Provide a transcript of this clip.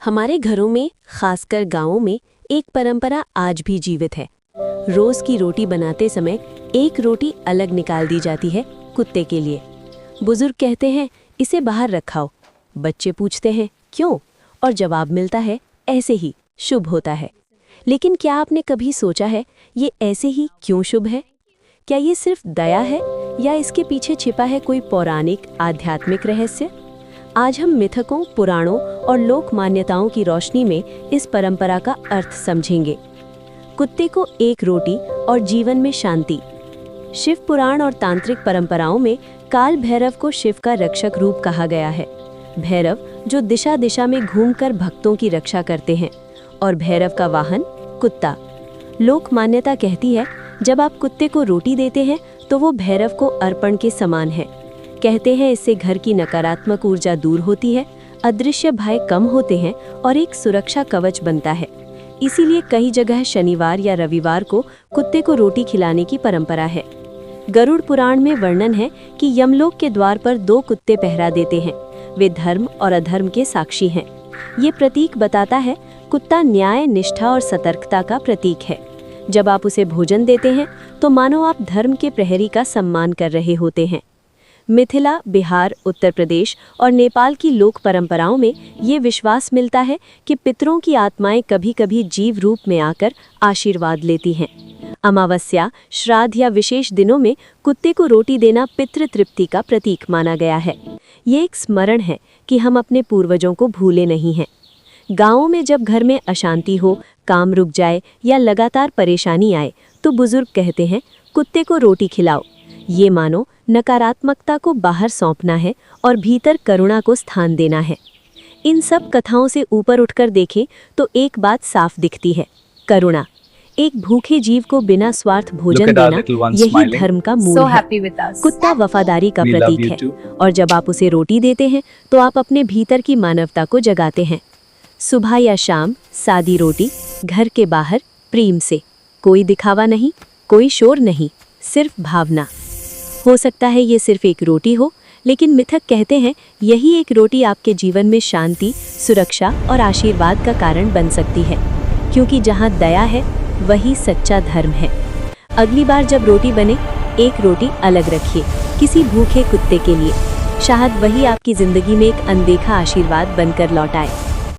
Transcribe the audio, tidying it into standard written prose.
हमारे घरों में, खासकर गांवों में, एक परंपरा आज भी जीवित है। रोज की रोटी बनाते समय एक रोटी अलग निकाल दी जाती है कुत्ते के लिए। बुजुर्ग कहते हैं इसे बाहर रखाओ। बच्चे पूछते हैं क्यों, और जवाब मिलता है ऐसे ही, शुभ होता है। लेकिन क्या आपने कभी सोचा है ये ऐसे ही क्यों शुभ है? क्या ये सिर्फ दया है या इसके पीछे छिपा है कोई पौराणिक आध्यात्मिक रहस्य? आज हम मिथकों, पुराणों और लोक मान्यताओं की रोशनी में इस परंपरा का अर्थ समझेंगे। कुत्ते को एक रोटी और जीवन में शांति। शिव पुराण और तांत्रिक परंपराओं में काल भैरव को शिव का रक्षक रूप कहा गया है। भैरव जो दिशा दिशा में घूमकर भक्तों की रक्षा करते हैं, और भैरव का वाहन कुत्ता। लोक मान्यता कहती है जब आप कुत्ते को रोटी देते हैं तो वो भैरव को अर्पण के समान है। कहते हैं इससे घर की नकारात्मक ऊर्जा दूर होती है, अदृश्य भय कम होते हैं और एक सुरक्षा कवच बनता है। इसीलिए कई जगह शनिवार या रविवार को कुत्ते को रोटी खिलाने की परंपरा है। गरुड़ पुराण में वर्णन है कि यमलोक के द्वार पर 2 कुत्ते पहरा देते हैं। वे धर्म और अधर्म के साक्षी हैं। ये प्रतीक बताता है कुत्ता न्याय, निष्ठा और सतर्कता का प्रतीक है। जब आप उसे भोजन देते हैं तो मानो आप धर्म के प्रहरी का सम्मान कर रहे होते हैं। मिथिला, बिहार, उत्तर प्रदेश और नेपाल की लोक परंपराओं में ये विश्वास मिलता है कि पितरों की आत्माएं कभी-कभी जीव रूप में आकर आशीर्वाद लेती हैं। अमावस्या, श्राद्ध या विशेष दिनों में कुत्ते को रोटी देना पितृ तृप्ति का प्रतीक माना गया है। ये एक स्मरण है कि हम अपने पूर्वजों को भूले नहीं हैं। गाँवों में जब घर में अशांति हो, काम रुक जाए या लगातार परेशानी आए तो बुजुर्ग कहते हैं कुत्ते को रोटी खिलाओ। ये मानो नकारात्मकता को बाहर सौंपना है और भीतर करुणा को स्थान देना है। इन सब कथाओं से ऊपर उठकर देखें तो एक बात साफ दिखती है, करुणा। एक भूखे जीव को बिना स्वार्थ भोजन देना, यही धर्म का मूल है। कुत्ता वफादारी का प्रतीक है, और जब आप उसे रोटी देते हैं तो आप अपने भीतर की मानवता को जगाते हैं। सुबह या शाम सादी रोटी, घर के बाहर प्रेम से। कोई दिखावा नहीं, कोई शोर नहीं, सिर्फ भावना। हो सकता है ये सिर्फ एक रोटी हो, लेकिन मिथक कहते हैं यही एक रोटी आपके जीवन में शांति, सुरक्षा और आशीर्वाद का कारण बन सकती है। क्योंकि जहाँ दया है वही सच्चा धर्म है। अगली बार जब रोटी बने, एक रोटी अलग रखिए, किसी भूखे कुत्ते के लिए। शायद वही आपकी जिंदगी में एक अनदेखा आशीर्वाद बनकर लौट आए।